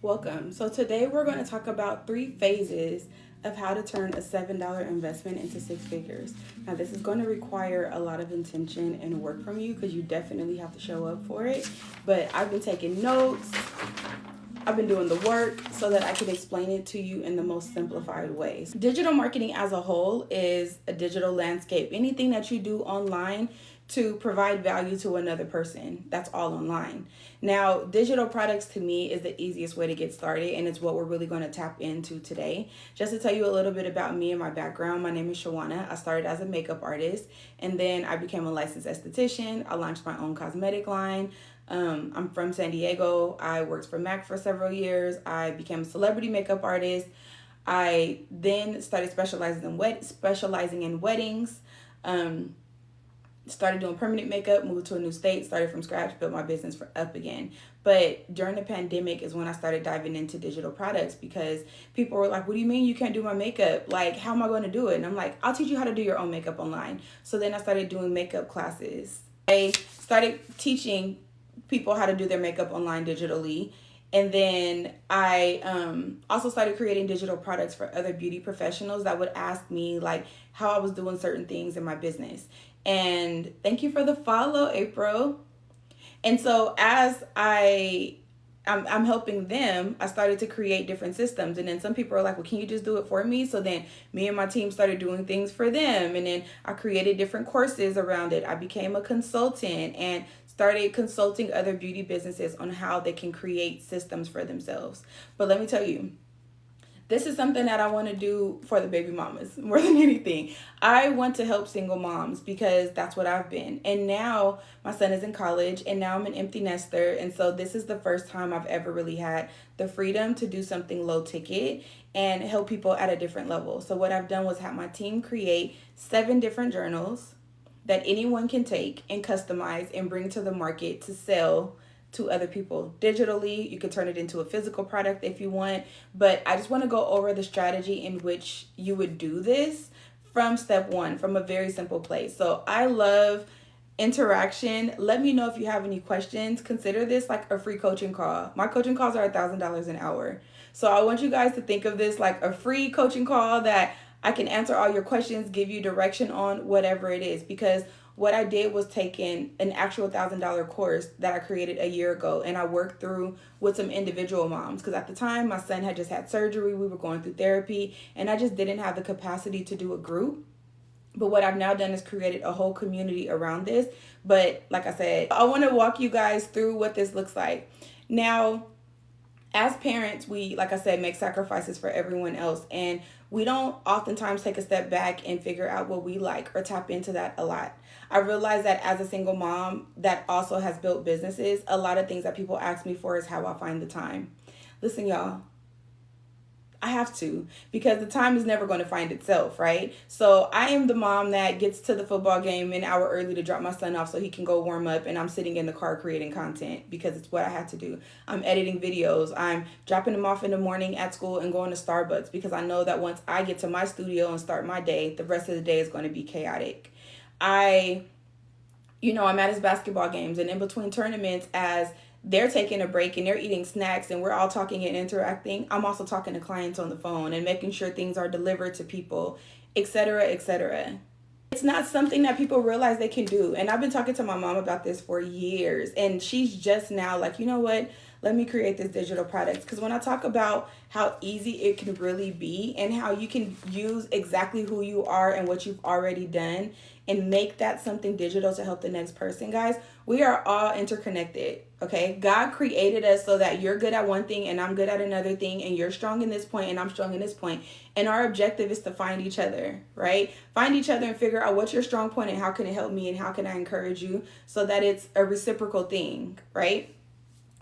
Welcome. So today we're going to talk about 3 phases of how to turn a $7 investment into 6 figures. Now this is going to require a lot of intention and work from you because you definitely have to show up for it. But I've been taking notes. I've been doing the work so that I can explain it to you in the most simplified ways. Digital marketing as a whole is a digital landscape. Anything that you do online to provide value to another person, that's all online. Now, digital products to me is the easiest way to get started, and it's what we're really going to tap into today. Just to tell you a little bit about me and my background, my name is Shawana. I started as a makeup artist, and then I became a licensed esthetician. I launched my own cosmetic line. I'm from San Diego. I worked for MAC for several years. I became a celebrity makeup artist. I then started specializing in weddings. Started doing permanent makeup, moved to a new state, started from scratch, built my business up again. But during the pandemic is when I started diving into digital products because people were like, what do you mean you can't do my makeup? Like, how am I going to do it? And I'm like, I'll teach you how to do your own makeup online. So then I started doing makeup classes. I started teaching people how to do their makeup online digitally. And then I also started creating digital products for other beauty professionals that would ask me like how I was doing certain things in my business. And thank you for the follow, April. And so as I'm helping them, I started to create different systems. And then some people are like, well, can you just do it for me? So then me and my team started doing things for them. And then I created different courses around it. I became a consultant and started consulting other beauty businesses on how they can create systems for themselves. But let me tell you, this is something that I want to do for the baby mamas more than anything. I want to help single moms because that's what I've been. And now my son is in college and now I'm an empty nester. And so this is the first time I've ever really had the freedom to do something low ticket and help people at a different level. So what I've done was have my team create 7 different journals that anyone can take and customize and bring to the market to sell to other people digitally. You can turn it into a physical product if you want, but I just want to go over the strategy in which you would do this from step 1, from a very simple place. So I love interaction. Let me know if you have any questions. Consider this like a free coaching call. My coaching calls are $1,000 an hour. So I want you guys to think of this like a free coaching call that I can answer all your questions, give you direction on whatever it is, because what I did was taking an actual $1,000 course that I created a year ago, and I worked through with some individual moms because at the time my son had just had surgery, we were going through therapy, and I just didn't have the capacity to do a group. But what I've now done is created a whole community around this. But like I said, I want to walk you guys through what this looks like. Now, as parents, we, like I said, make sacrifices for everyone else, and we don't oftentimes take a step back and figure out what we like or tap into that a lot. I realize that as a single mom that also has built businesses, a lot of things that people ask me for is how I find the time. Listen, y'all, I have to, because the time is never going to find itself, right? So I am the mom that gets to the football game an hour early to drop my son off so he can go warm up, and I'm sitting in the car creating content because it's what I have to do. I'm editing videos. I'm dropping him off in the morning at school and going to Starbucks because I know that once I get to my studio and start my day, the rest of the day is going to be chaotic. I'm at his basketball games, and in between tournaments, as they're taking a break and they're eating snacks and we're all talking and interacting, I'm also talking to clients on the phone and making sure things are delivered to people, etc., etc. It's not something that people realize they can do. And I've been talking to my mom about this for years, and she's just now like, you know what? Let me create this digital product. Because when I talk about how easy it can really be and how you can use exactly who you are and what you've already done and make that something digital to help the next person, guys, we are all interconnected, okay? God created us so that you're good at one thing and I'm good at another thing, and you're strong in this point and I'm strong in this point. And our objective is to find each other, right? Find each other and figure out what's your strong point and how can it help me and how can I encourage you so that it's a reciprocal thing, right?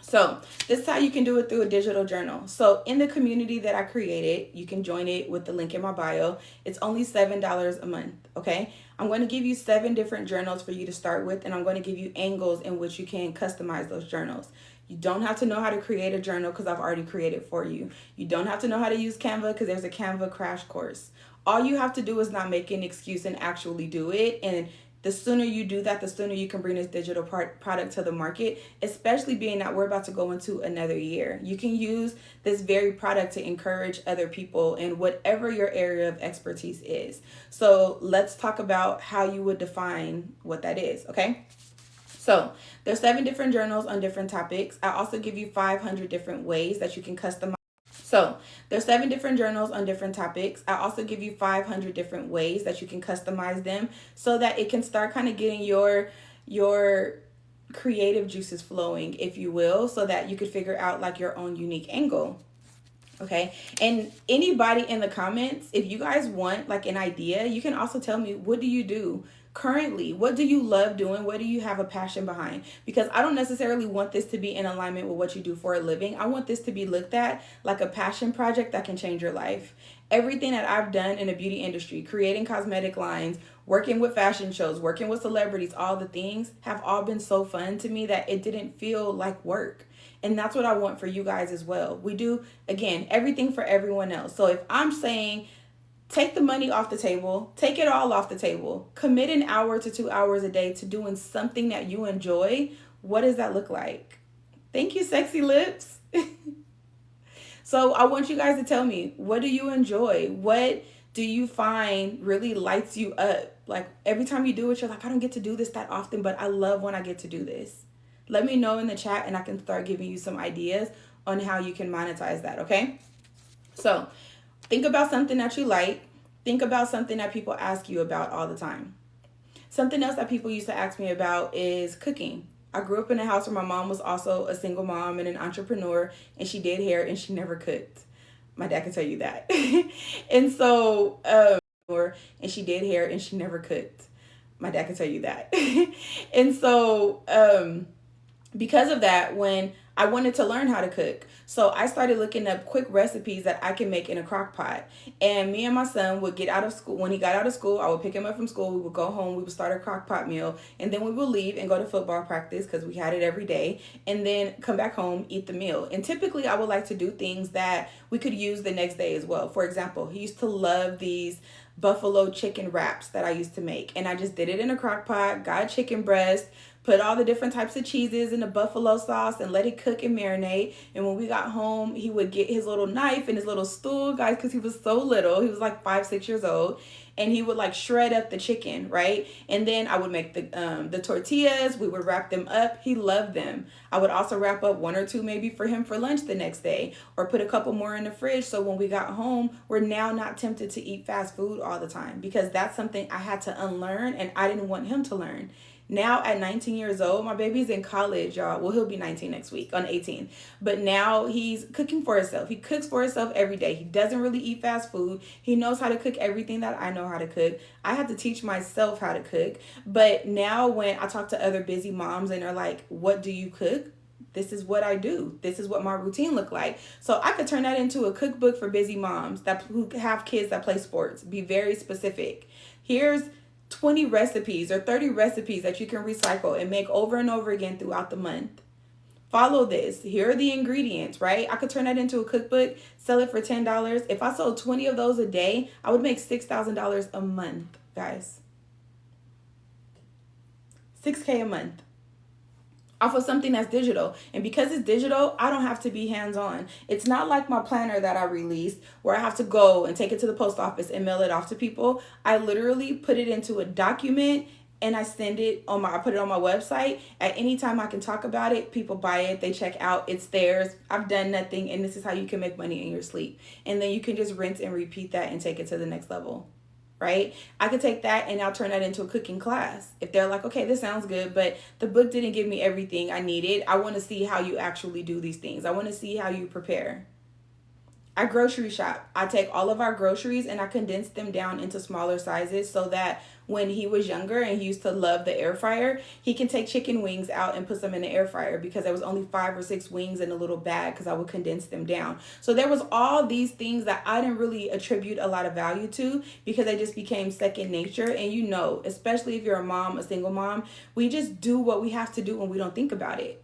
So this is how you can do it through a digital journal. So in the community that I created, you can join it with the link in my bio. It's only $7 a month, okay? I'm going to give you 7 different journals for you to start with, and I'm going to give you angles in which you can customize those journals. You don't have to know how to create a journal because I've already created for you. You don't have to know how to use Canva because there's a Canva crash course. All you have to do is not make an excuse and actually do it. And The sooner you do that, the sooner you can bring this digital product to the market, especially being that we're about to go into another year. You can use this very product to encourage other people in whatever your area of expertise is. So let's talk about how you would define what that is, okay? So there's 7 different journals on different topics. I also give you 500 different ways that you can customize. So there's 7 different journals on different topics. I also give you 500 different ways that you can customize them so that it can start kind of getting your creative juices flowing, if you will, so that you could figure out like your own unique angle. Okay. And anybody in the comments, if you guys want like an idea, you can also tell me, what do you do currently? What do you love doing? What do you have a passion behind? Because I don't necessarily want this to be in alignment with what you do for a living. I want this to be looked at like a passion project that can change your life. Everything that I've done in the beauty industry, creating cosmetic lines, working with fashion shows, working with celebrities, all the things have all been so fun to me that it didn't feel like work. And that's what I want for you guys as well. We do, again, everything for everyone else. So if I'm saying, take the money off the table, take it all off the table, commit an hour to 2 hours a day to doing something that you enjoy, what does that look like? Thank you, sexy lips. So I want you guys to tell me, what do you enjoy? What do you find really lights you up? Like every time you do it, you're like, I don't get to do this that often, but I love when I get to do this. Let me know in the chat and I can start giving you some ideas on how you can monetize that, okay? So think about something that you like. Think about something that people ask you about all the time. Something else that people used to ask me about is cooking. I grew up in a house where my mom was also a single mom and an entrepreneur, and she did hair and she never cooked. My dad can tell you that. And so, and she did hair and she never cooked. My dad can tell you that. And so, because of that, when I wanted to learn how to cook, so I started looking up quick recipes that I can make in a crock pot. And me and my son would get out of school. When he got out of school, I would pick him up from school. We would go home. We would start a crock pot meal. And then we would leave and go to football practice because we had it every day. And then come back home, eat the meal. And typically I would like to do things that we could use the next day as well. For example, he used to love these buffalo chicken wraps that I used to make. And I just did it in a crock pot, got chicken breast, put all the different types of cheeses in the buffalo sauce and let it cook and marinate. And when we got home, he would get his little knife and his little stool, guys, because he was so little. He was like 5, 6 years old. And he would like shred up the chicken, right? And then I would make the tortillas. We would wrap them up. He loved them. I would also wrap up 1 or 2 maybe for him for lunch the next day, or put a couple more in the fridge. So when we got home, we're now not tempted to eat fast food all the time, because that's something I had to unlearn and I didn't want him to learn. Now at 19 years old, my baby's in college, y'all. Well, he'll be 19 next week on 18. But now he's cooking for himself. He cooks for himself every day. He doesn't really eat fast food. He knows how to cook everything that I know how to cook. I had to teach myself how to cook. But now when I talk to other busy moms and they're like, what do you cook? This is what I do. This is what my routine look like. So I could turn that into a cookbook for busy moms who have kids that play sports. Be very specific. Here's 20 recipes or 30 recipes that you can recycle and make over and over again throughout the month. Follow this. Here are the ingredients, right? I could turn that into a cookbook, sell it for $10. If I sold 20 of those a day, I would make $6,000 a month, guys. $6K a month. Off of something that's digital. And because it's digital, I don't have to be hands-on. It's not like my planner that I released where I have to go and take it to the post office and mail it off to people. I literally put it into a document and I send it I put it on my website. At any time I can talk about it, people buy it, they check out, it's theirs. I've done nothing, and this is how you can make money in your sleep. And then you can just rinse and repeat that and take it to the next level. Right? I could take that and I'll turn that into a cooking class. If they're like, okay, this sounds good, but the book didn't give me everything I needed. I want to see how you actually do these things. I want to see how you prepare. I grocery shop. I take all of our groceries and I condense them down into smaller sizes so that when he was younger and he used to love the air fryer, he can take chicken wings out and put them in the air fryer, because there was only 5 or 6 wings in a little bag because I would condense them down. So there was all these things that I didn't really attribute a lot of value to because they just became second nature. And you know, especially if you're a mom, a single mom, we just do what we have to do when we don't think about it.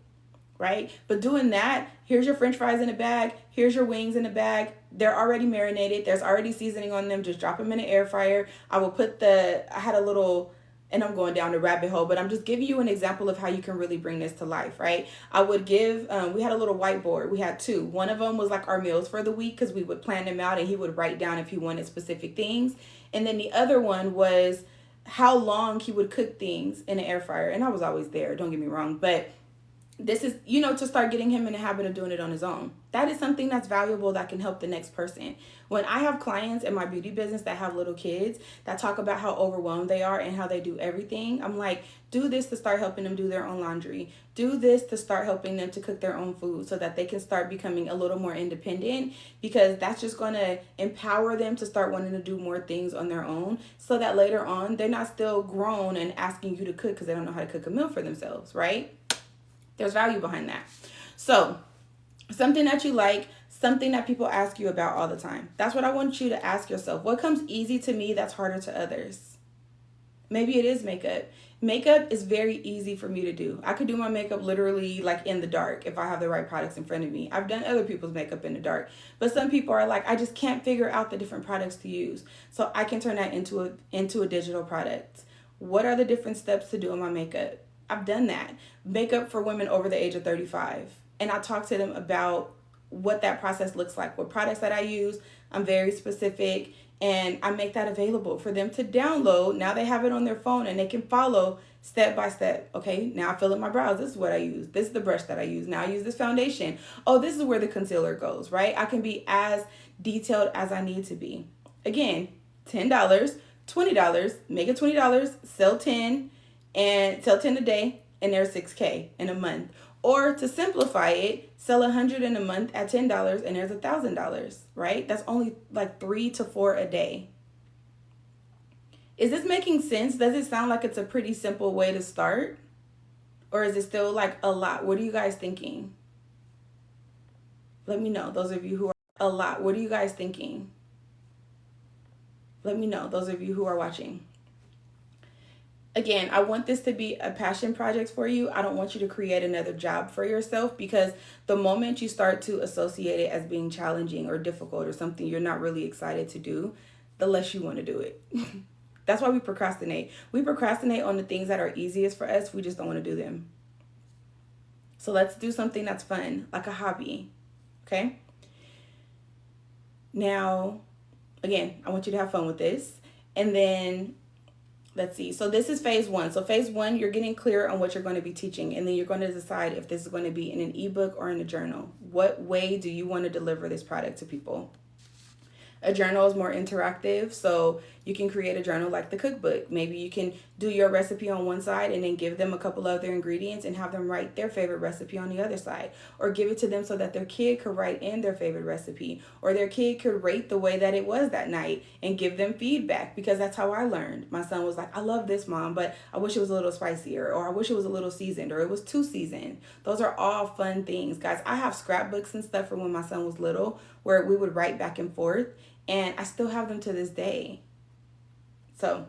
Right? But doing that, here's your French fries in a bag. Here's your wings in a bag. They're already marinated. There's already seasoning on them. Just drop them in an air fryer. I had a little and I'm going down the rabbit hole, but I'm just giving you an example of how you can really bring this to life, right? I would give, we had a little whiteboard. We had two. One of them was like our meals for the week because we would plan them out and he would write down if he wanted specific things. And then the other one was how long he would cook things in an air fryer. And I was always there, don't get me wrong, but this is, to start getting him in the habit of doing it on his own. That is something that's valuable that can help the next person. When I have clients in my beauty business that have little kids that talk about how overwhelmed they are and how they do everything, I'm like, do this to start helping them do their own laundry. Do this to start helping them to cook their own food so that they can start becoming a little more independent, because that's just going to empower them to start wanting to do more things on their own so that later on they're not still grown and asking you to cook because they don't know how to cook a meal for themselves, right? There's value behind that. So something that you like, something that people ask you about all the time. That's what I want you to ask yourself. What comes easy to me that's harder to others? Maybe it is makeup. Makeup is very easy for me to do. I could do my makeup literally like in the dark if I have the right products in front of me. I've done other people's makeup in the dark. But some people are like, I just can't figure out the different products to use. So I can turn that into a digital product. What are the different steps to doing my makeup? I've done that. Makeup for women over the age of 35. And I talk to them about what that process looks like, what products that I use. I'm very specific and I make that available for them to download. Now they have it on their phone and they can follow step by step. Okay, now I fill in my brows. This is what I use. This is the brush that I use. Now I use this foundation. Oh, this is where the concealer goes, right? I can be as detailed as I need to be. Again, $10, $20, make it $20, sell 10 and sell 10 a day, and there's $6K in a month. Or to simplify it, sell 100 in a month at $10 and there's $1,000, right? That's only like 3 to 4 a day. Is this making sense? Does it sound like it's a pretty simple way to start? Or is it still like a lot? What are you guys thinking? Let me know, those of you who are a lot. What are you guys thinking? Let me know, those of you who are watching. Again, I want this to be a passion project for you. I don't want you to create another job for yourself, because the moment you start to associate it as being challenging or difficult or something you're not really excited to do, the less you want to do it. That's why we procrastinate. We procrastinate on the things that are easiest for us. We just don't want to do them. So let's do something that's fun, like a hobby. Okay? Now, again, I want you to have fun with this. And then let's see. So this is phase one. So phase one, you're getting clear on what you're going to be teaching. And then you're going to decide if this is going to be in an ebook or in a journal. What way do you want to deliver this product to people? A journal is more interactive, so you can create a journal like the cookbook. Maybe you can do your recipe on one side and then give them a couple of other ingredients and have them write their favorite recipe on the other side. Or give it to them so that their kid could write in their favorite recipe. Or their kid could rate the way that it was that night and give them feedback, because that's how I learned. My son was like, I love this, Mom, but I wish it was a little spicier, or I wish it was a little seasoned, or it was too seasoned. Those are all fun things. Guys, I have scrapbooks and stuff from when my son was little where we would write back and forth. And I still have them to this day. So,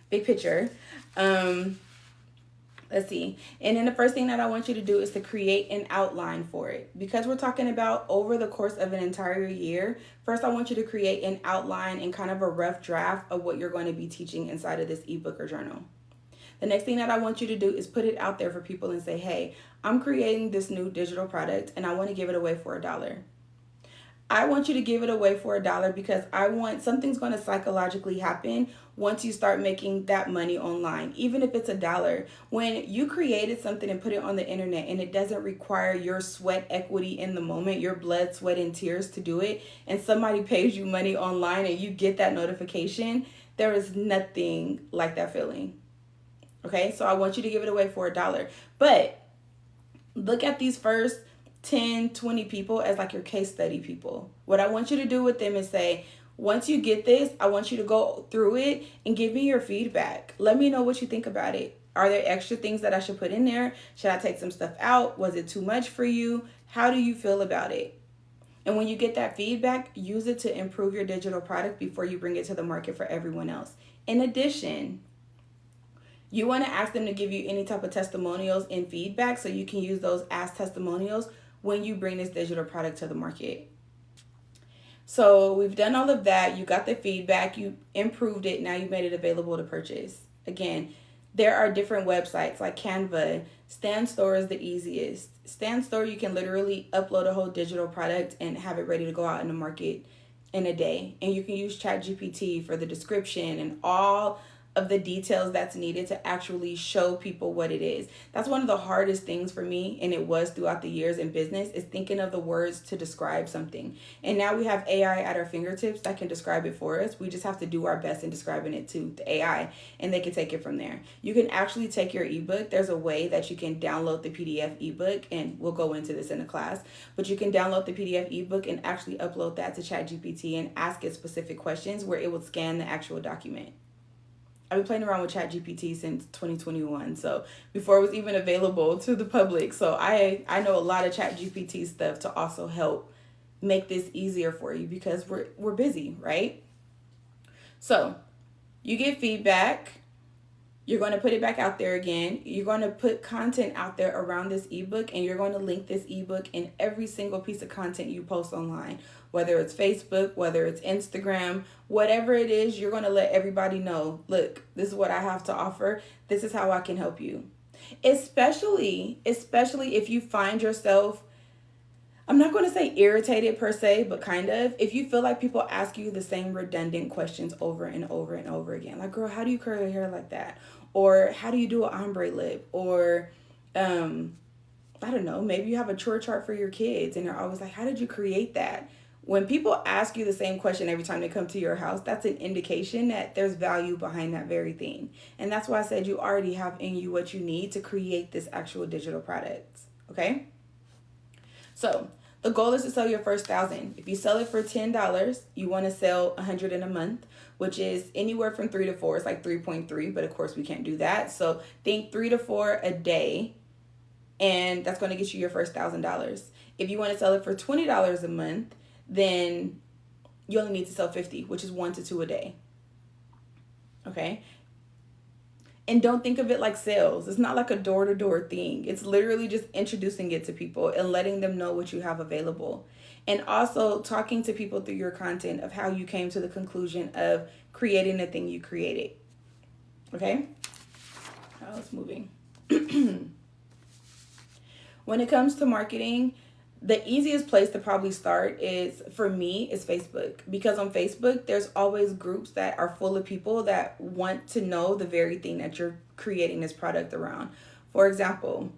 big picture. Let's see. And then the first thing that I want you to do is to create an outline for it. Because we're talking about over the course of an entire year, first I want you to create an outline and kind of a rough draft of what you're going to be teaching inside of this ebook or journal. The next thing that I want you to do is put it out there for people and say, hey, I'm creating this new digital product and I want to give it away for $1. I want you to give it away for $1 because I want something's going to psychologically happen once you start making that money online, even if it's $1. When you created something and put it on the internet and it doesn't require your sweat equity in the moment, your blood, sweat, and tears to do it, and somebody pays you money online and you get that notification, there is nothing like that feeling. Okay, so I want you to give it away for $1. But look at these first 10, 20 people as like your case study people. What I want you to do with them is say, once you get this, I want you to go through it and give me your feedback. Let me know what you think about it. Are there extra things that I should put in there? Should I take some stuff out? Was it too much for you? How do you feel about it? And when you get that feedback, use it to improve your digital product before you bring it to the market for everyone else. In addition, you want to ask them to give you any type of testimonials and feedback so you can use those as testimonials when you bring this digital product to the market. So we've done all of that. You got the feedback, you improved it, now you made it available to purchase. Again, there are different websites like Canva. StanStore is the easiest. StanStore, you can literally upload a whole digital product and have it ready to go out in the market in a day. And you can use ChatGPT for the description and all of the details that's needed to actually show people what it is. That's one of the hardest things for me, and it was throughout the years in business, is thinking of the words to describe something. And now we have AI at our fingertips that can describe it for us. We just have to do our best in describing it to the AI, and they can take it from there. You can actually take your ebook. There's a way that you can download the PDF ebook, and we'll go into this in a class, but you can download the PDF ebook and actually upload that to ChatGPT and ask it specific questions where it will scan the actual document. I've been playing around with ChatGPT since 2021, so before it was even available to the public. So I know a lot of ChatGPT stuff to also help make this easier for you because we're busy, right? So you get feedback. You're going to put it back out there again. You're going to put content out there around this ebook, and you're going to link this ebook in every single piece of content you post online, whether it's Facebook, whether it's Instagram, whatever it is. You're going to let everybody know, look, this is what I have to offer. This is how I can help you. Especially if you find yourself, I'm not going to say irritated per se, but kind of, if you feel like people ask you the same redundant questions over and over and over again. Like, girl, how do you curl your hair like that? Or how do you do an ombre lip? Or, I don't know, maybe you have a chore chart for your kids and they're always like, how did you create that? When people ask you the same question every time they come to your house, that's an indication that there's value behind that very thing. And that's why I said you already have in you what you need to create this actual digital product. Okay? So the goal is to sell your first 1,000. If you sell it for $10, you want to sell 100 in a month, which is anywhere from 3 to 4. It's like 3.3, but of course we can't do that. So think 3 to 4 a day, and that's going to get you your first $1,000. If you want to sell it for $20 a month, then you only need to sell 50, which is 1 to 2 a day. Okay? And don't think of it like sales. It's not like a door-to-door thing. It's literally just introducing it to people and letting them know what you have available. And also talking to people through your content of how you came to the conclusion of creating the thing you created. Okay? Oh, it's moving. When it comes to marketing, the easiest place to probably start for me, is Facebook. Because on Facebook, there's always groups that are full of people that want to know the very thing that you're creating this product around. For example,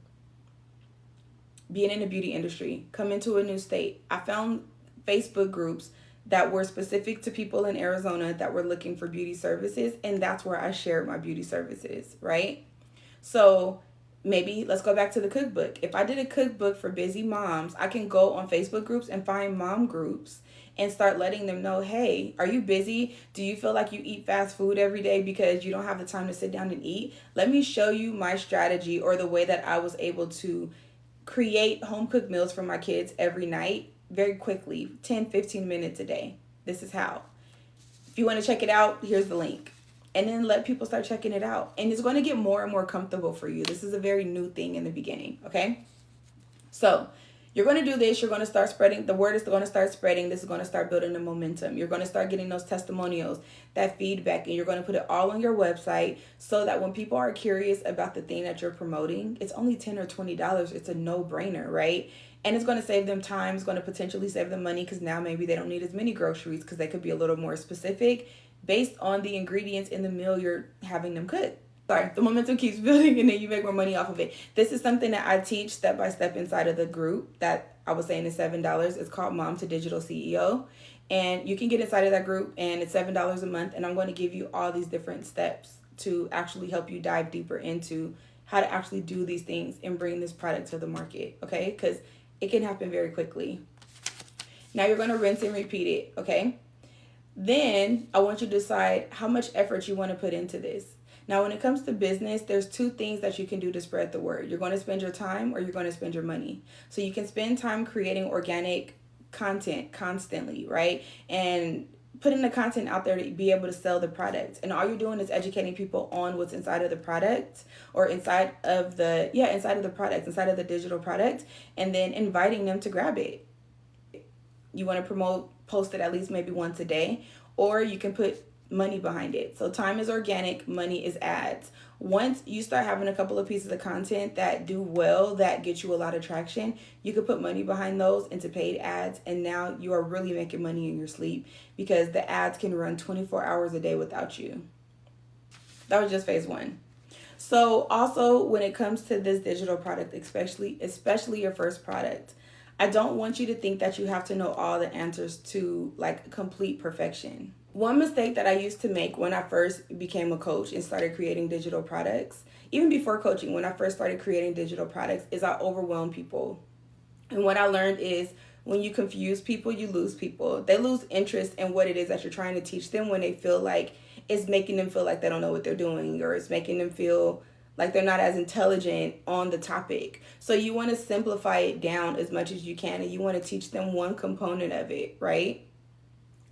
being in the beauty industry, come into a new state. I found Facebook groups that were specific to people in Arizona that were looking for beauty services, and that's where I shared my beauty services, right? So maybe let's go back to the cookbook. If I did a cookbook for busy moms, I can go on Facebook groups and find mom groups and start letting them know, hey, are you busy? Do you feel like you eat fast food every day because you don't have the time to sit down and eat? Let me show you my strategy, or the way that I was able to create home cooked meals for my kids every night very quickly, 10, 15 minutes a day. This is how. If you want to check it out, here's the link. And then let people start checking it out. And it's going to get more and more comfortable for you. This is a very new thing in the beginning, okay? So you're going to do this. You're going to start spreading. The word is going to start spreading. This is going to start building the momentum. You're going to start getting those testimonials, that feedback, and you're going to put it all on your website so that when people are curious about the thing that you're promoting, it's only $10 or $20. It's a no-brainer, right? And it's going to save them time. It's going to potentially save them money because now maybe they don't need as many groceries because they could be a little more specific based on the ingredients in the meal you're having them cook. Sorry, the momentum keeps building and then you make more money off of it. This is something that I teach step by step inside of the group that I was saying is $7. It's called Mom to Digital CEO. And you can get inside of that group and it's $7 a month. And I'm going to give you all these different steps to actually help you dive deeper into how to actually do these things and bring this product to the market, okay? Because it can happen very quickly. Now you're going to rinse and repeat it, okay? Then I want you to decide how much effort you want to put into this. Now, when it comes to business, there's two things that you can do to spread the word. You're going to spend your time or you're going to spend your money. So you can spend time creating organic content constantly, right? And putting the content out there to be able to sell the product. And all you're doing is educating people on what's inside of the product, or inside of the product, inside of the digital product, and then inviting them to grab it. You want to post it at least maybe once a day, or you can put money behind it. So time is organic, money is ads. Once you start having a couple of pieces of content that do well, that get you a lot of traction, you could put money behind those into paid ads, and now you are really making money in your sleep because the ads can run 24 hours a day without you. That was just phase one. So also when it comes to this digital product, especially your first product, I don't want you to think that you have to know all the answers to like complete perfection. One mistake that I used to make when I first became a coach and started creating digital products, even before coaching, when I first started creating digital products, is I overwhelm people. And what I learned is when you confuse people, you lose people. They lose interest in what it is that you're trying to teach them when they feel like it's making them feel like they don't know what they're doing, or it's making them feel like they're not as intelligent on the topic. So you want to simplify it down as much as you can, and you want to teach them one component of it, right?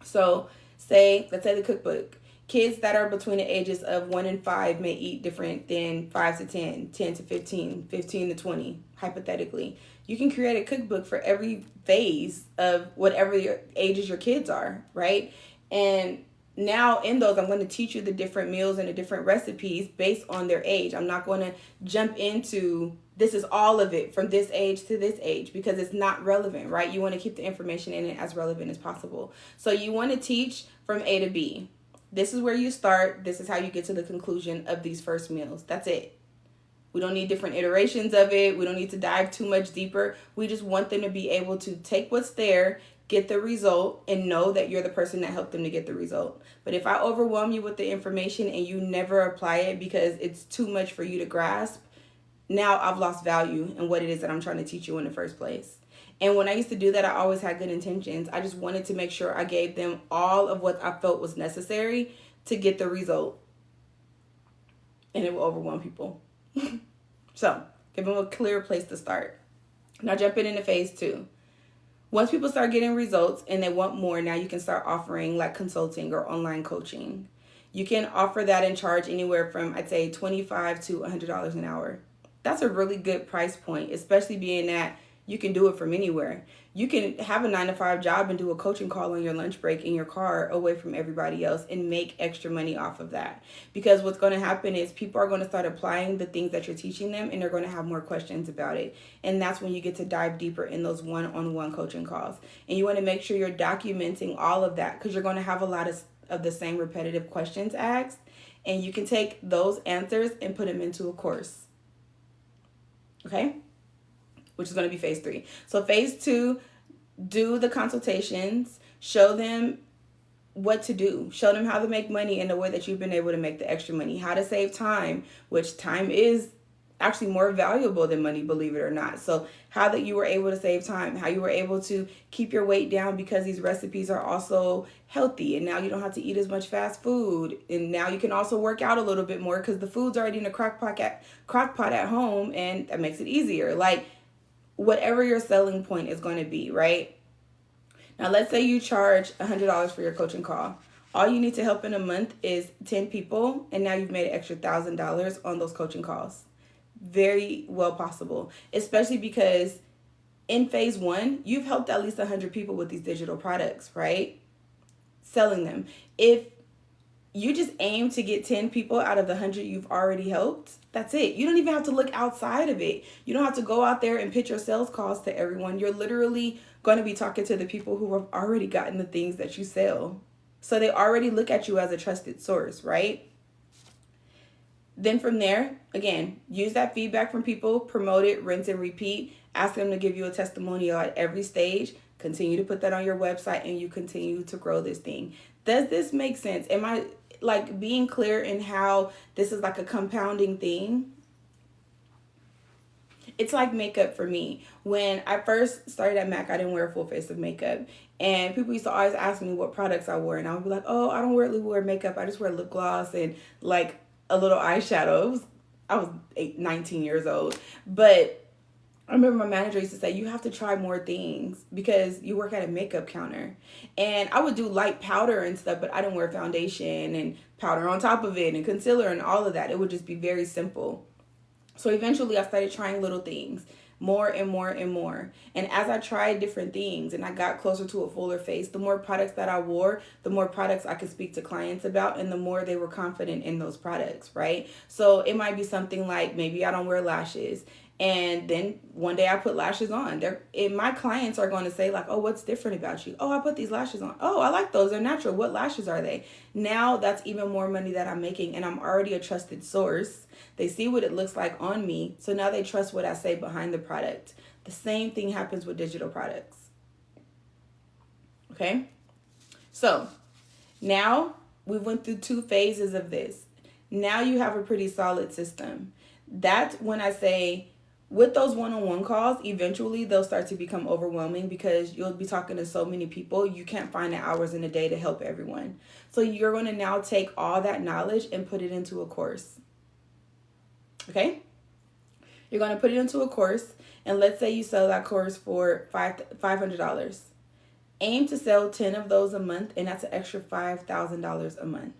So let's say the cookbook. Kids that are between the ages of 1 and 5 may eat different than 5 to 10, 10 to 15, 15 to 20, hypothetically. You can create a cookbook for every phase of whatever your ages your kids are, right? And now in those, I'm going to teach you the different meals and the different recipes based on their age. I'm not going to jump into this is all of it from this age to this age because it's not relevant, right? You want to keep the information in it as relevant as possible. So you want to teach from A to B. This is where you start. This is how you get to the conclusion of these first meals. That's it. We don't need different iterations of it. We don't need to dive too much deeper. We just want them to be able to take what's there, get the result, and know that you're the person that helped them to get the result. But if I overwhelm you with the information and you never apply it because it's too much for you to grasp, now I've lost value in what it is that I'm trying to teach you in the first place. And when I used to do that, I always had good intentions. I just wanted to make sure I gave them all of what I felt was necessary to get the result. And it will overwhelm people. So give them a clear place to start. Now jumping into phase two. Once people start getting results and they want more, now you can start offering like consulting or online coaching. You can offer that and charge anywhere from, I'd say, $25 to $100 an hour. That's a really good price point, especially being that you can do it from anywhere. You can have a 9-to-5 job and do a coaching call on your lunch break in your car away from everybody else and make extra money off of that. Because what's going to happen is people are going to start applying the things that you're teaching them, and they're going to have more questions about it. And that's when you get to dive deeper in those one-on-one coaching calls. And you want to make sure you're documenting all of that because you're going to have a lot of the same repetitive questions asked. And you can take those answers and put them into a course. Okay? Which is going to be phase 3. So phase 2, do the consultations, show them what to do, show them how to make money in the way that you've been able to make the extra money, how to save time, which time is actually more valuable than money, believe it or not. So how that you were able to save time, how you were able to keep your weight down because these recipes are also healthy, and now you don't have to eat as much fast food, and now you can also work out a little bit more because the food's already in a crock pot at home, and that makes it easier. Like whatever your selling point is going to be, right? Now let's say you charge $100 for your coaching call. All you need to help in a month is 10 people, and now you've made an extra $1,000 on those coaching calls. Very well possible, especially because in phase 1, you've helped at least 100 people with these digital products, right? Selling them. If you just aim to get 10 people out of the 100 you've already helped, that's it. You don't even have to look outside of it. You don't have to go out there and pitch your sales calls to everyone. You're literally going to be talking to the people who have already gotten the things that you sell. So they already look at you as a trusted source, right? Then from there, again, use that feedback from people, promote it, rinse and repeat, ask them to give you a testimonial at every stage, continue to put that on your website, and you continue to grow this thing. Does this make sense? Am I like being clear in how this is like a compounding thing? It's like makeup for me. When I first started at MAC, I didn't wear a full face of makeup. And people used to always ask me what products I wore. And I would be like, oh, I don't really wear makeup. I just wear lip gloss and like a little eyeshadow. I was 19 years old. But I remember my manager used to say, you have to try more things because you work at a makeup counter. And I would do light powder and stuff, but I didn't wear foundation and powder on top of it and concealer and all of that. It would just be very simple. So eventually I started trying little things, more and more and more. And as I tried different things and I got closer to a fuller face, the more products that I wore, the more products I could speak to clients about, and the more they were confident in those products, right? So it might be something like, maybe I don't wear lashes, and then one day I put lashes on. My clients are going to say like, oh, what's different about you? Oh, I put these lashes on. Oh, I like those. They're natural. What lashes are they? Now that's even more money that I'm making, and I'm already a trusted source. They see what it looks like on me. So now they trust what I say behind the product. The same thing happens with digital products. Okay. So now we went through 2 phases of this. Now you have a pretty solid system. That's when I say, with those one-on-one calls, eventually they'll start to become overwhelming because you'll be talking to so many people. You can't find the hours in a day to help everyone. So you're going to now take all that knowledge and put it into a course. Okay? You're going to put it into a course, and let's say you sell that course for $500. Aim to sell 10 of those a month, and that's an extra $5,000 a month.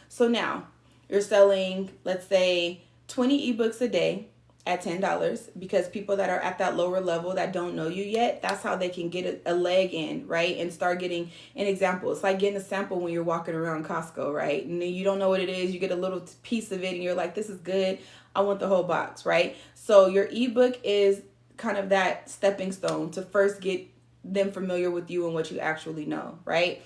So now you're selling, let's say, 20 ebooks a day at $10, because people that are at that lower level that don't know you yet, that's how they can get a leg in, right? And start getting an example. It's like getting a sample when you're walking around Costco, right? And then you don't know what it is. You get a little piece of it and you're like, this is good. I want the whole box, right? So your ebook is kind of that stepping stone to first get them familiar with you and what you actually know, right?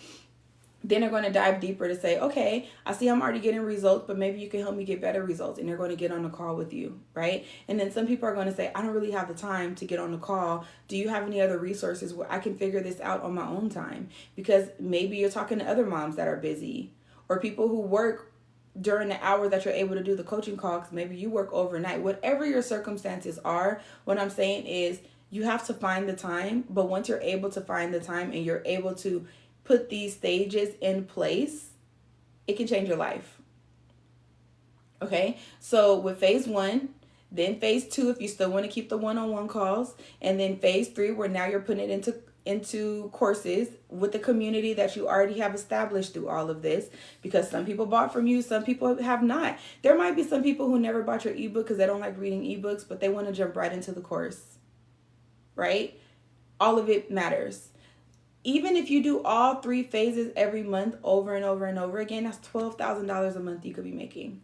Then they're going to dive deeper to say, okay, I see I'm already getting results, but maybe you can help me get better results. And they're going to get on the call with you, right? And then some people are going to say, I don't really have the time to get on the call. Do you have any other resources where I can figure this out on my own time? Because maybe you're talking to other moms that are busy, or people who work during the hour that you're able to do the coaching call, because maybe you work overnight. Whatever your circumstances are, what I'm saying is you have to find the time. But once you're able to find the time and you're able to put these stages in place, it can change your life. Okay, so with phase 1, then phase 2, if you still want to keep the one-on-one calls, and then phase 3, where now you're putting it into courses with the community that you already have established through all of this, because some people bought from you, some people have not. There might be some people who never bought your ebook because they don't like reading ebooks, but they want to jump right into the course, right? All of it matters. Even if you do all 3 phases every month over and over and over again, that's $12,000 a month you could be making.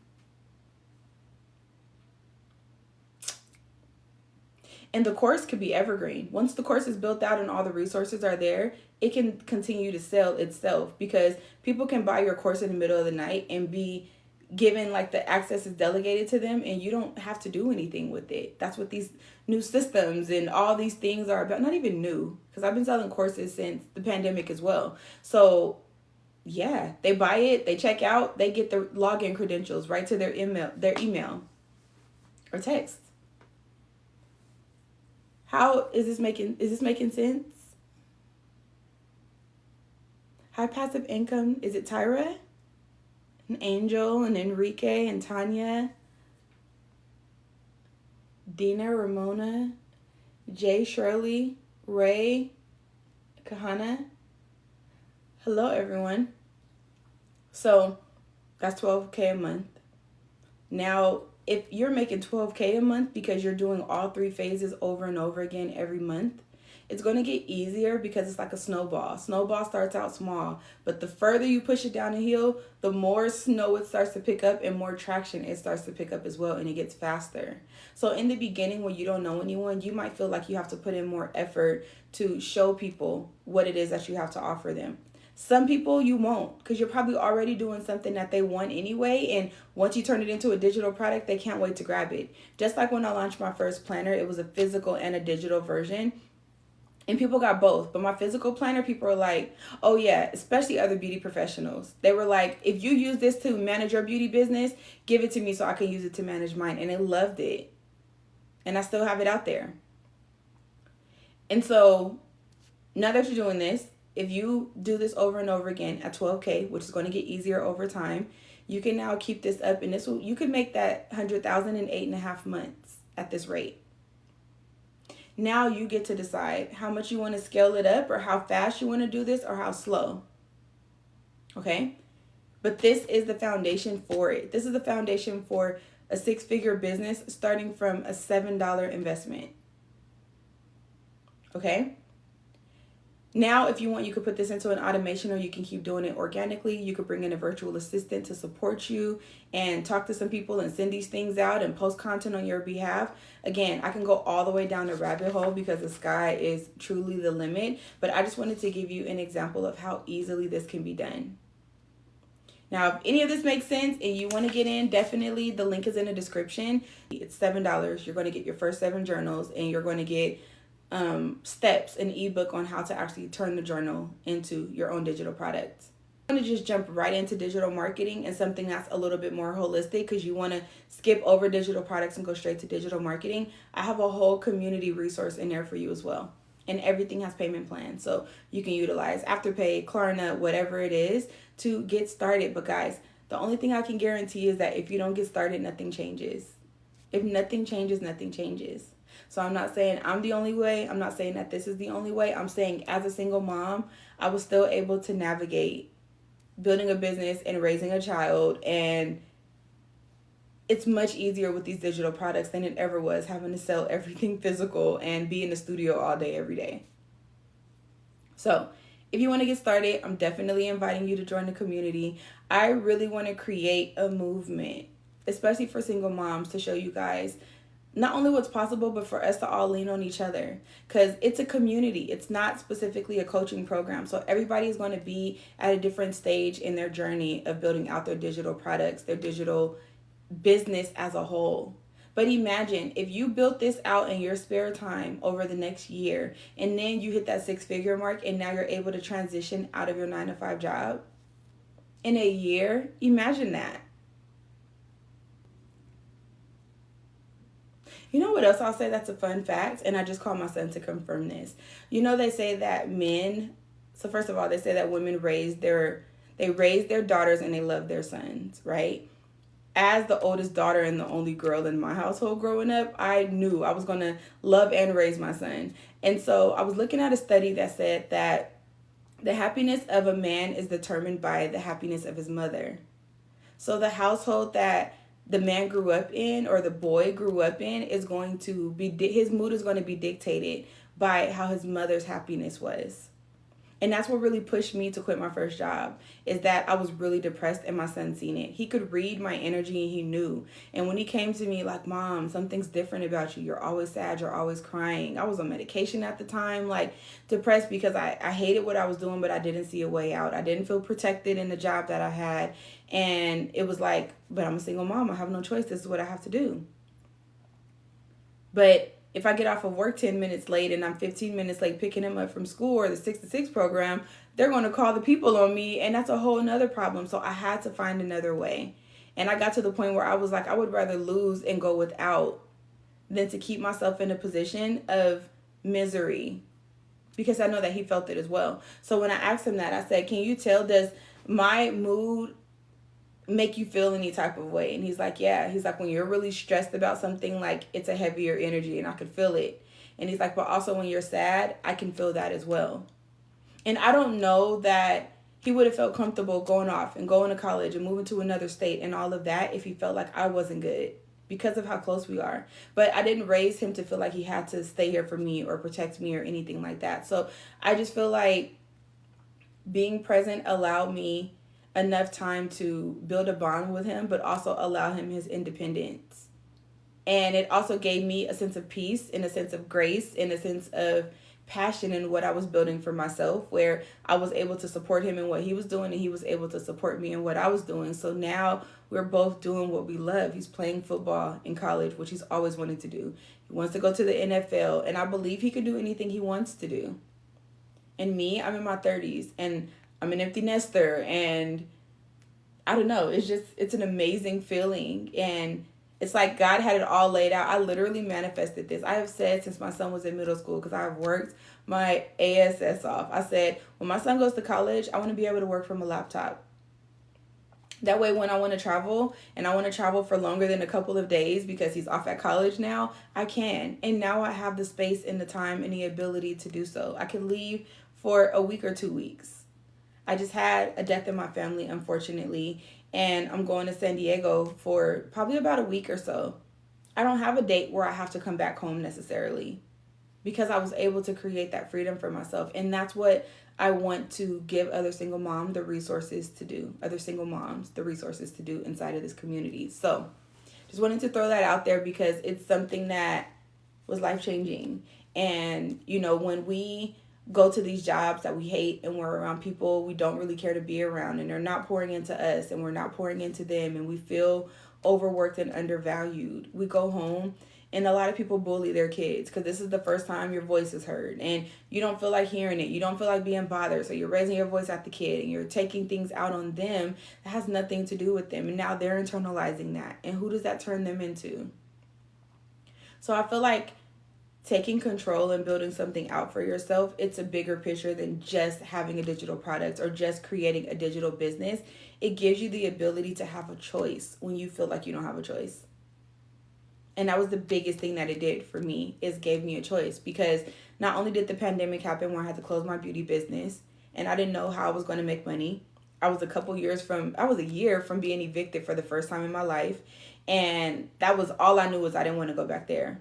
And the course could be evergreen. Once the course is built out and all the resources are there, it can continue to sell itself, because people can buy your course in the middle of the night and be given, like, the access is delegated to them, and you don't have to do anything with it. That's what these new systems and all these things are about. Not even new, because I've been selling courses since the pandemic as well. So yeah, they buy it, they check out, they get the login credentials right to their email or text. How is this making sense? High passive income, is it Tyra and Angel and Enrique and Tanya, Dina, Ramona, Jay, Shirley, Ray, Kahana? Hello, everyone. So that's $12K a month. Now, if you're making $12K a month because you're doing all 3 phases over and over again every month, it's going to get easier, because it's like a snowball. Snowball starts out small, but the further you push it down the hill, the more snow it starts to pick up and more traction it starts to pick up as well, and it gets faster. So in the beginning, when you don't know anyone, you might feel like you have to put in more effort to show people what it is that you have to offer them. Some people you won't, because you're probably already doing something that they want anyway, and once you turn it into a digital product, they can't wait to grab it. Just like when I launched my first planner, it was a physical and a digital version. And people got both. But my physical planner, people are like, oh yeah, especially other beauty professionals. They were like, if you use this to manage your beauty business, give it to me so I can use it to manage mine. And they loved it. And I still have it out there. And so now that you're doing this, if you do this over and over again at $12K, which is going to get easier over time, you can now keep this up. And you could make that $100,000 in 8.5 months at this rate. Now you get to decide how much you want to scale it up, or how fast you want to do this, or how slow. Okay? But this is the foundation for it. This is the foundation for a 6-figure business starting from a $7 investment. Okay? Now, if you want, you could put this into an automation, or you can keep doing it organically. You could bring in a virtual assistant to support you and talk to some people and send these things out and post content on your behalf. Again, I can go all the way down the rabbit hole because the sky is truly the limit, but I just wanted to give you an example of how easily this can be done. Now, if any of this makes sense and you want to get in, definitely the link is in the description. It's $7. You're going to get your first 7 journals, and you're going to get steps, an ebook on how to actually turn the journal into your own digital products. I'm going to just jump right into digital marketing and something that's a little bit more holistic, because you want to skip over digital products and go straight to digital marketing. I have a whole community resource in there for you as well. And everything has payment plans, so you can utilize Afterpay, Klarna, whatever it is to get started. But guys, the only thing I can guarantee is that if you don't get started, nothing changes. If nothing changes, nothing changes. So I'm not saying I'm the only way. I'm not saying that this is the only way. I'm saying as a single mom, I was still able to navigate building a business and raising a child. And it's much easier with these digital products than it ever was having to sell everything physical and be in the studio all day, every day. So if you want to get started, I'm definitely inviting you to join the community. I really want to create a movement, especially for single moms, to show you guys not only what's possible, but for us to all lean on each other, because it's a community. It's not specifically a coaching program. So everybody is going to be at a different stage in their journey of building out their digital products, their digital business as a whole. But imagine if you built this out in your spare time over the next year, and then you hit that 6-figure mark, and now you're able to transition out of your 9-to-5 job in a year. Imagine that. You know what else I'll say that's a fun fact? And I just called my son to confirm this. You know, they say that so first of all, they say that women raise their daughters and they love their sons, right? As the oldest daughter and the only girl in my household growing up, I knew I was going to love and raise my son. And so I was looking at a study that said that the happiness of a man is determined by the happiness of his mother. So the household that the man grew up in, or the boy grew up in, is going to be, his mood is going to be dictated by how his mother's happiness was. And that's what really pushed me to quit my first job, is that I was really depressed and my son seen it. He could read my energy and he knew. And when he came to me like, Mom, something's different about you. You're always sad. You're always crying. I was on medication at the time, like depressed because I hated what I was doing, but I didn't see a way out. I didn't feel protected in the job that I had. And it was like, but I'm a single mom. I have no choice. This is what I have to do. But if I get off of work 10 minutes late and I'm 15 minutes late picking him up from school, or the 6 to 6 program, they're going to call the people on me, and that's a whole nother problem. So I had to find another way. And I got to the point where I was like, I would rather lose and go without than to keep myself in a position of misery, because I know that he felt it as well. So when I asked him that, I said, can you tell, does my mood make you feel any type of way? And he's like, yeah. He's like, when you're really stressed about something, like it's a heavier energy and I could feel it. And he's like, but also when you're sad, I can feel that as well. And I don't know that he would have felt comfortable going off and going to college and moving to another state and all of that if he felt like I wasn't good, because of how close we are. But I didn't raise him to feel like he had to stay here for me or protect me or anything like that. So I just feel like being present allowed me enough time to build a bond with him, but also allow him his independence. And it also gave me a sense of peace and a sense of grace and a sense of passion in what I was building for myself, where I was able to support him in what he was doing and he was able to support me in what I was doing. So now we're both doing what we love. He's playing football in college, which he's always wanted to do. He wants to go to the NFL, and I believe he can do anything he wants to do. And me, I'm in my 30s and I'm an empty nester, and I don't know, it's an amazing feeling. And it's like God had it all laid out. I literally manifested this. I have said since my son was in middle school, because I've worked my ASS off. I said, when my son goes to college, I want to be able to work from a laptop. That way, when I want to travel, and I want to travel for longer than a couple of days because he's off at college now, I can. And now I have the space and the time and the ability to do so. I can leave for a week or 2 weeks. I just had a death in my family, unfortunately, and I'm going to San Diego for probably about a week or so. I don't have a date where I have to come back home necessarily, because I was able to create that freedom for myself. And that's what I want to give other single moms the resources to do, inside of this community. So just wanted to throw that out there because it's something that was life-changing. And, you know, when we go to these jobs that we hate and we're around people we don't really care to be around, and they're not pouring into us and we're not pouring into them, and we feel overworked and undervalued, we go home and a lot of people bully their kids because this is the first time your voice is heard and you don't feel like hearing it. You don't feel like being bothered. So you're raising your voice at the kid and you're taking things out on them that has nothing to do with them. And now they're internalizing that. And who does that turn them into? So I feel like taking control and building something out for yourself, it's a bigger picture than just having a digital product or just creating a digital business. It gives you the ability to have a choice when you feel like you don't have a choice. And that was the biggest thing that it did for me, is gave me a choice. Because not only did the pandemic happen where I had to close my beauty business and I didn't know how I was going to make money. I was a year from being evicted for the first time in my life. And that was all I knew, was I didn't want to go back there.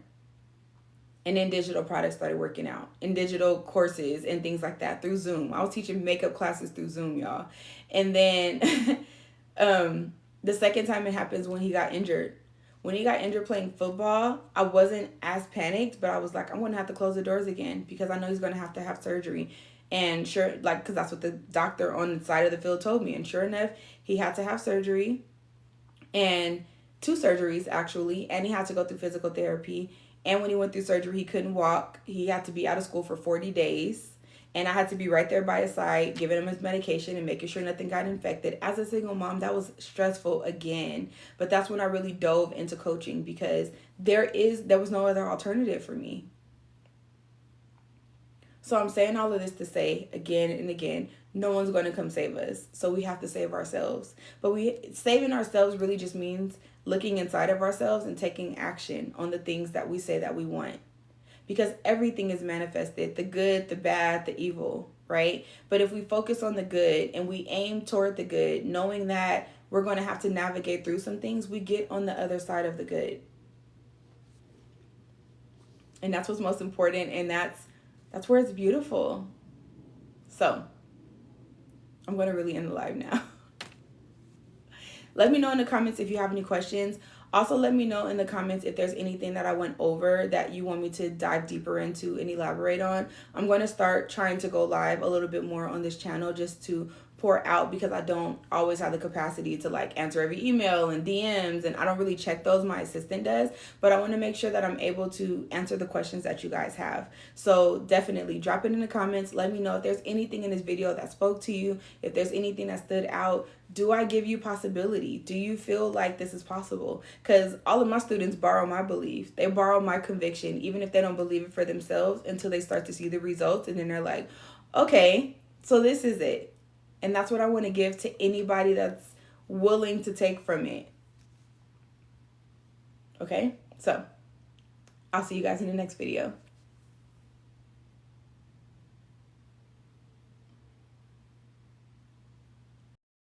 And then digital products started working out, and digital courses and things like that through Zoom. I was teaching makeup classes through Zoom, y'all. And then the second time it happens when he got injured. When he got injured playing football, I wasn't as panicked, but I was like, I'm going to have to close the doors again because I know he's going to have surgery. And sure, like, because that's what the doctor on the side of the field told me. And sure enough, he had to have surgery, and 2 surgeries actually, and he had to go through physical therapy. And when he went through surgery, he couldn't walk. He had to be out of school for 40 days. And I had to be right there by his side, giving him his medication and making sure nothing got infected. As a single mom, that was stressful again. But that's when I really dove into coaching, because there was no other alternative for me. So I'm saying all of this to say again and again, no one's going to come save us. So we have to save ourselves. But saving ourselves really just means looking inside of ourselves and taking action on the things that we say that we want. Because everything is manifested, the good, the bad, the evil, right? But if we focus on the good and we aim toward the good, knowing that we're going to have to navigate through some things, we get on the other side of the good. And that's what's most important, and that's where it's beautiful. So I'm going to really end the live now. Let me know in the comments if you have any questions. Also, let me know in the comments if there's anything that I went over that you want me to dive deeper into and elaborate on. I'm going to start trying to go live a little bit more on this channel just to pour out, because I don't always have the capacity to like answer every email and DMs, and I don't really check those. My assistant does, but I want to make sure that I'm able to answer the questions that you guys have. So definitely drop it in the comments. Let me know if there's anything in this video that spoke to you, if there's anything that stood out. Do I give you possibility? Do you feel like this is possible? Because all of my students borrow my belief. They borrow my conviction, even if they don't believe it for themselves, until they start to see the results. And then they're like, okay, so this is it. And that's what I want to give to anybody that's willing to take from it. Okay, so I'll see you guys in the next video.